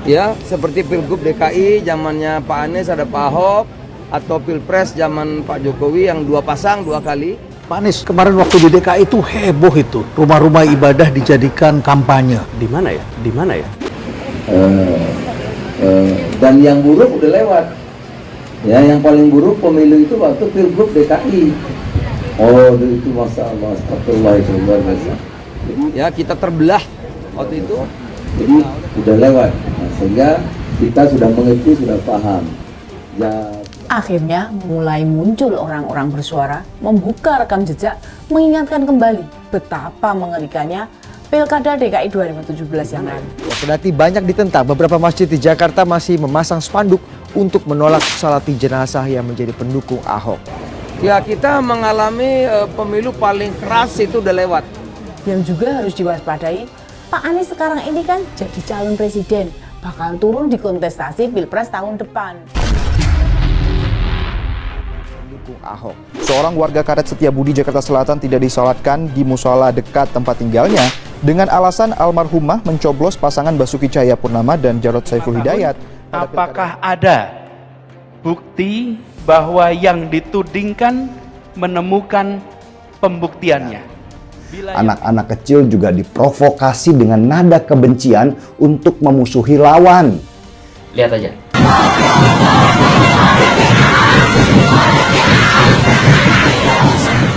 Ya, seperti Pilgub DKI zamannya Pak Anies ada Pak Ahok, atau Pilpres zaman Pak Jokowi yang dua pasang dua kali. Pak Anies kemarin waktu di DKI itu heboh itu, rumah-rumah ibadah dijadikan kampanye. Di mana ya? Di mana ya? Dan yang buruk udah lewat. Ya, yang paling buruk pemilu itu waktu Pilgub DKI. Oh, itu Masya Allah, astagfirullah, itu luar biasa. Ya, kita terbelah waktu itu. Jadi udah lewat, sehingga kita sudah mengerti, sudah paham. Ya. Akhirnya mulai muncul orang-orang bersuara, membuka rekam jejak, mengingatkan kembali betapa mengerikannya Pilkada DKI 2017 yang lalu. Kendati banyak ditentang, beberapa masjid di Jakarta masih memasang spanduk untuk menolak salati jenazah yang menjadi pendukung Ahok. Ya, kita mengalami pemilu paling keras itu udah lewat. Yang juga harus diwaspadai, Pak Anies sekarang ini kan jadi calon presiden, bakal turun di kontestasi Pilpres tahun depan. Pendukung Ahok. Seorang warga Karet Setiabudi, Jakarta Selatan tidak disolatkan di musola dekat tempat tinggalnya dengan alasan almarhumah mencoblos pasangan Basuki Cahayapurnama dan Jarod Saiful Hidayat. Apakah ada bukti bahwa yang ditudingkan menemukan pembuktiannya? Anak-anak kecil juga diprovokasi dengan nada kebencian untuk memusuhi lawan. Lihat aja.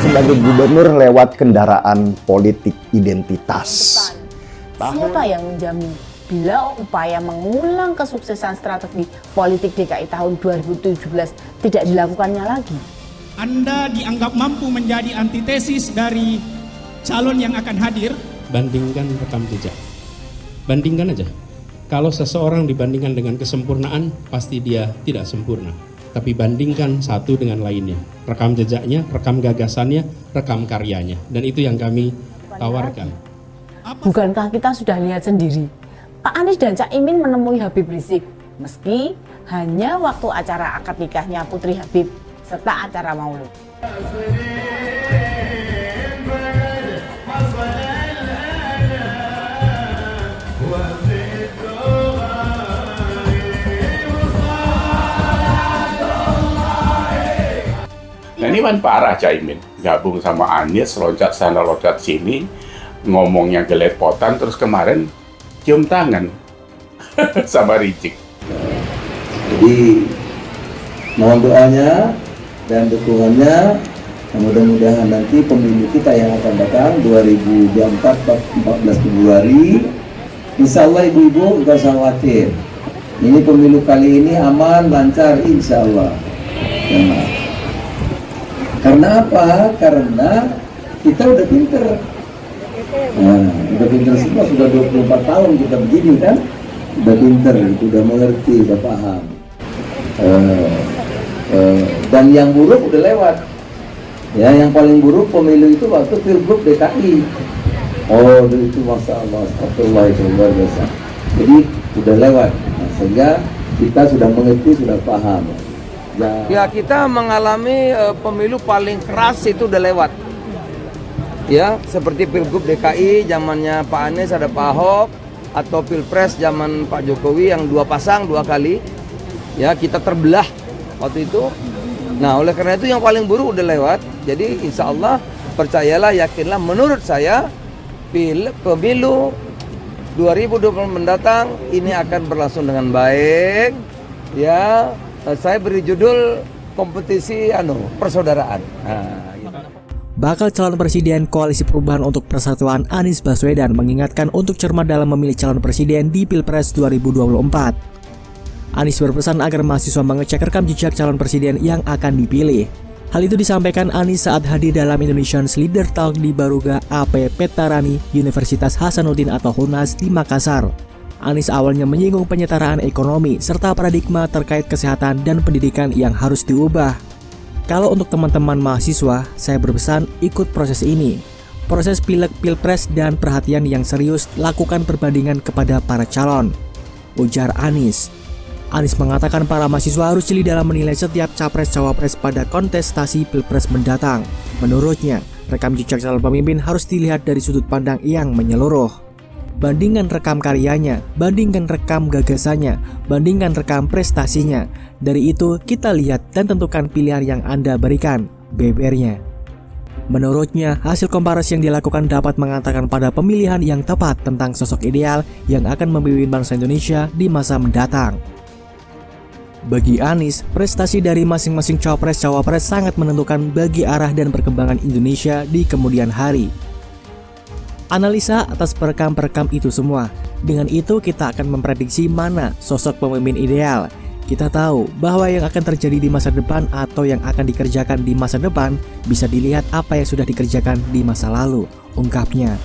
Sebagai gubernur lewat kendaraan politik identitas. Siapa yang menjamin bila upaya mengulang kesuksesan strategi politik DKI tahun 2017 tidak dilakukannya lagi? Anda dianggap mampu menjadi antitesis dari calon yang akan hadir. Bandingkan rekam jejak. Bandingkan aja. Kalau seseorang dibandingkan dengan kesempurnaan, pasti dia tidak sempurna. Tapi bandingkan satu dengan lainnya. Rekam jejaknya, rekam gagasannya, rekam karyanya. Dan itu yang kami tawarkan. Bukankah kita sudah lihat sendiri? Pak Anies dan Cak Imin menemui Habib Rizik. Meski hanya waktu acara akad nikahnya Putri Habib serta acara maulid. Nah, ini kan parah Caimin, gabung sama Anies, loncat sana loncat sini, ngomongnya gelepotan, terus kemarin cium tangan sama Rizik. Jadi mohon doanya dan dukungannya, mudah-mudahan nanti pemilu kita yang akan datang 2024 14 Februari, insya Allah ibu-ibu nggak usah khawatir. Ini pemilu kali ini aman, lancar, insya Allah. Ya. Karena apa? Karena kita udah pinter. Nah, udah pinter semua, sudah 24 tahun kita begini kan. Udah pinter, udah mengerti, udah paham. Dan yang buruk udah lewat. Ya, yang paling buruk pemilu itu waktu Pilgub DKI. Oh, itu Masya Allah, astagfirullah, itu luar biasa. Jadi udah lewat, nah, sehingga kita sudah mengerti, sudah paham. Ya, kita mengalami pemilu paling keras itu udah lewat. Ya, seperti Pilgub DKI zamannya Pak Anies ada Pak Ahok, atau Pilpres zaman Pak Jokowi yang dua pasang dua kali. Ya, kita terbelah waktu itu. Nah, oleh karena itu yang paling buruk udah lewat. Jadi insya Allah, percayalah, yakinlah, menurut saya pemilu 2020 mendatang ini akan berlangsung dengan baik. Ya, saya beri judul kompetisi persaudaraan. Nah, gitu. Bakal calon presiden Koalisi Perubahan untuk Persatuan Anies Baswedan mengingatkan untuk cermat dalam memilih calon presiden di Pilpres 2024. Anies berpesan agar mahasiswa mengecek rekam jejak calon presiden yang akan dipilih. Hal itu disampaikan Anies saat hadir dalam Indonesian Leader Talk di Baruga AP Petarani Universitas Hasanuddin atau HUNAS di Makassar. Anies awalnya menyinggung penyetaraan ekonomi serta paradigma terkait kesehatan dan pendidikan yang harus diubah. Kalau untuk teman-teman mahasiswa, saya berpesan ikut proses ini. Proses pilek, pilpres, dan perhatian yang serius, lakukan perbandingan kepada para calon, ujar Anies. Anies mengatakan para mahasiswa harus jeli dalam menilai setiap capres-cawapres pada kontestasi pilpres mendatang. Menurutnya, rekam jejak calon pemimpin harus dilihat dari sudut pandang yang menyeluruh. bandingkan rekam karyanya, bandingkan rekam gagasannya, bandingkan rekam prestasinya. Dari itu kita lihat dan tentukan pilihan yang Anda berikan, BBR-nya. Menurutnya, hasil komparasi yang dilakukan dapat mengatakan pada pemilihan yang tepat tentang sosok ideal yang akan memimpin bangsa Indonesia di masa mendatang. Bagi Anies, prestasi dari masing-masing capres-cawapres sangat menentukan bagi arah dan perkembangan Indonesia di kemudian hari. Analisa atas perekam-perekam itu semua. Dengan itu kita akan memprediksi mana sosok pemimpin ideal. Kita tahu bahwa yang akan terjadi di masa depan atau yang akan dikerjakan di masa depan bisa dilihat apa yang sudah dikerjakan di masa lalu, ungkapnya.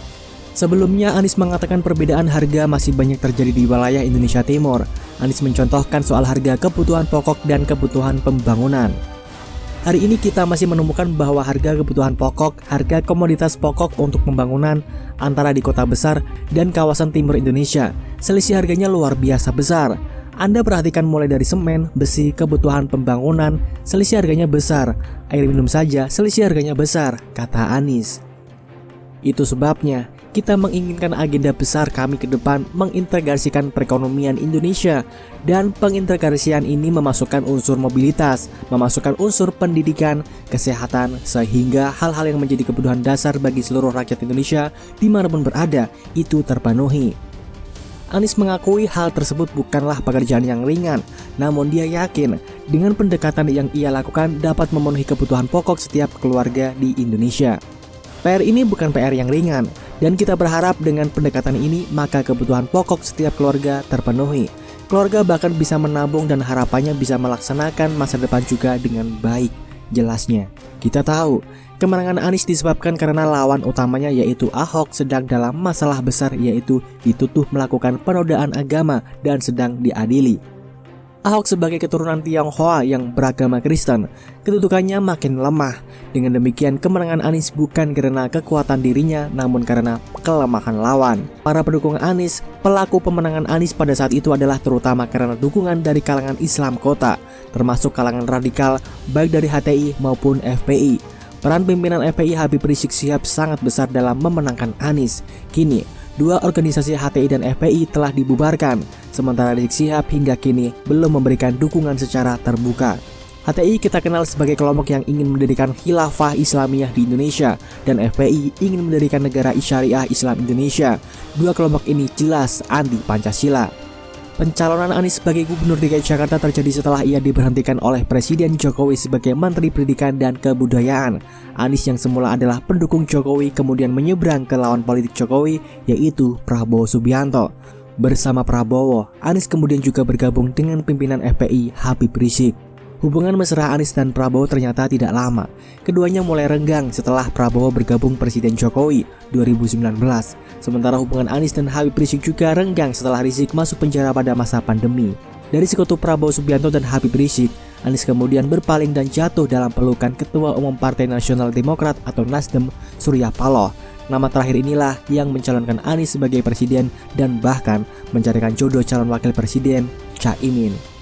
Sebelumnya Anies mengatakan perbedaan harga masih banyak terjadi di wilayah Indonesia Timur. Anies mencontohkan soal harga kebutuhan pokok dan kebutuhan pembangunan. Hari ini kita masih menemukan bahwa harga kebutuhan pokok, harga komoditas pokok untuk pembangunan antara di kota besar dan kawasan timur Indonesia, selisih harganya luar biasa besar. Anda perhatikan mulai dari semen, besi, kebutuhan pembangunan, selisih harganya besar. Air minum saja selisih harganya besar, kata Anies. Itu sebabnya kita menginginkan agenda besar kami ke depan mengintegrasikan perekonomian Indonesia, dan pengintegrasian ini memasukkan unsur mobilitas, memasukkan unsur pendidikan, kesehatan, sehingga hal-hal yang menjadi kebutuhan dasar bagi seluruh rakyat Indonesia dimanapun berada itu terpenuhi. Anies mengakui hal tersebut bukanlah pekerjaan yang ringan, namun dia yakin dengan pendekatan yang ia lakukan dapat memenuhi kebutuhan pokok setiap keluarga di Indonesia. PR ini bukan PR yang ringan, dan kita berharap dengan pendekatan ini maka kebutuhan pokok setiap keluarga terpenuhi. Keluarga bahkan bisa menabung dan harapannya bisa melaksanakan masa depan juga dengan baik, jelasnya. Kita tahu, kemenangan Anies disebabkan karena lawan utamanya yaitu Ahok sedang dalam masalah besar yaitu dituduh melakukan penodaan agama dan sedang diadili. Ahok sebagai keturunan Tionghoa yang beragama Kristen, kedudukannya makin lemah. Dengan demikian kemenangan Anies bukan karena kekuatan dirinya, namun karena kelemahan lawan. Para pendukung Anies, pelaku pemenangan Anies pada saat itu adalah terutama karena dukungan dari kalangan Islam kota, termasuk kalangan radikal, baik dari HTI maupun FPI. Peran pimpinan FPI Habib Rizik Syihab sangat besar dalam memenangkan Anies. Kini, dua organisasi HTI dan FPI telah dibubarkan, sementara Rizik Syihab hingga kini belum memberikan dukungan secara terbuka. HTI kita kenal sebagai kelompok yang ingin mendirikan khilafah Islamiyah di Indonesia, dan FPI ingin mendirikan negara syariah Islam Indonesia. Dua kelompok ini jelas anti Pancasila. Pencalonan Anies sebagai Gubernur DKI Jakarta terjadi setelah ia diberhentikan oleh Presiden Jokowi sebagai Menteri Pendidikan dan Kebudayaan. Anies yang semula adalah pendukung Jokowi kemudian menyeberang ke lawan politik Jokowi yaitu Prabowo Subianto. Bersama Prabowo, Anies kemudian juga bergabung dengan pimpinan FPI Habib Rizik. Hubungan mesra Anies dan Prabowo ternyata tidak lama. Keduanya mulai renggang setelah Prabowo bergabung Presiden Jokowi 2019. Sementara hubungan Anies dan Habib Rizik juga renggang setelah Rizik masuk penjara pada masa pandemi. Dari sekutu Prabowo Subianto dan Habib Rizik, Anies kemudian berpaling dan jatuh dalam pelukan Ketua Umum Partai Nasional Demokrat atau Nasdem, Surya Paloh. Nama terakhir inilah yang mencalonkan Anies sebagai presiden dan bahkan mencarikan jodoh calon wakil presiden, Caimin.